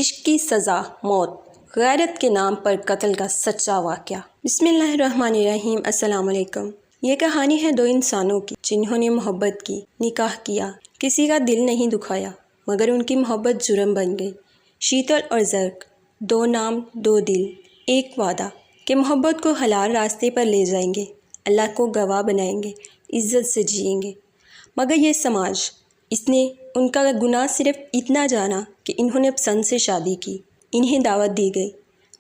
عشق کی سزا موت، غیرت کے نام پر قتل کا سچا واقعہ۔ بسم اللہ الرحمن الرحیم۔ السلام علیکم۔ یہ کہانی ہے دو انسانوں کی جنہوں نے محبت کی، نکاح کیا، کسی کا دل نہیں دکھایا، مگر ان کی محبت جرم بن گئی۔ شیتل اور زرق، دو نام دو دل، ایک وعدہ کہ محبت کو حلال راستے پر لے جائیں گے، اللہ کو گواہ بنائیں گے، عزت سے جئیں گے۔ مگر یہ سماج، اس نے ان کا گناہ صرف اتنا جانا کہ انہوں نے پسند سے شادی کی، انہیں دعوت دی گئی،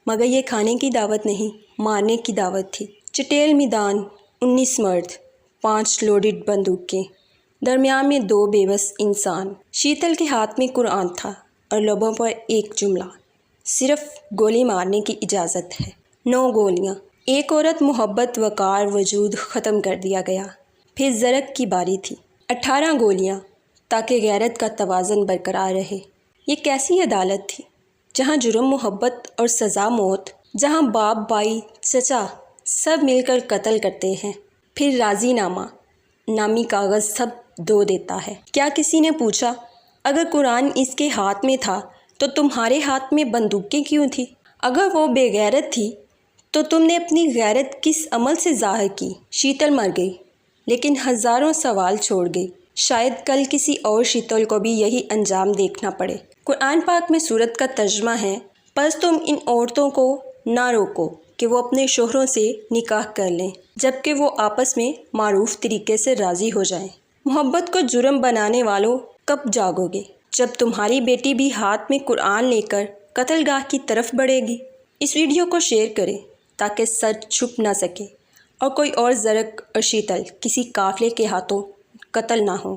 مگر یہ کھانے کی دعوت نہیں، مارنے کی دعوت تھی۔ چٹیل میدان، 19 مرد، 5 لوڈڈ بندوقیں، درمیان میں 2 بے بس انسان۔ شیتل کے ہاتھ میں قرآن تھا اور لبوں پر ایک جملہ، صرف گولی مارنے کی اجازت ہے۔ 9 گولیاں، ایک عورت، محبت، وقار، وجود ختم کر دیا گیا۔ پھر زرق کی باری تھی، 18 گولیاں، تاکہ غیرت کا توازن برقرار رہے۔ یہ کیسی عدالت تھی جہاں جرم محبت اور سزا موت، جہاں باپ، بھائی، چچا سب مل کر قتل کرتے ہیں، پھر راضی نامہ نامی کاغذ سب دھو دیتا ہے۔ کیا کسی نے پوچھا، اگر قرآن اس کے ہاتھ میں تھا تو تمہارے ہاتھ میں بندوقیں کیوں تھی؟ اگر وہ بے غیرت تھی تو تم نے اپنی غیرت کس عمل سے ظاہر کی؟ شیتل مر گئی، لیکن ہزاروں سوال چھوڑ گئی۔ شاید کل کسی اور شیتل کو بھی یہی انجام دیکھنا پڑے۔ قرآن پاک میں سورت کا ترجمہ ہے، پس تم ان عورتوں کو نہ روکو کہ وہ اپنے شوہروں سے نکاح کر لیں، جبکہ وہ آپس میں معروف طریقے سے راضی ہو جائیں۔ محبت کو جرم بنانے والوں، کب جاگو گے؟ جب تمہاری بیٹی بھی ہاتھ میں قرآن لے کر قتل گاہ کی طرف بڑھے گی۔ اس ویڈیو کو شیئر کریں تاکہ سچ چھپ نہ سکے اور کوئی اور زرق اور شیتل کسی قافلے کے ہاتھوں قتل نہ ہو۔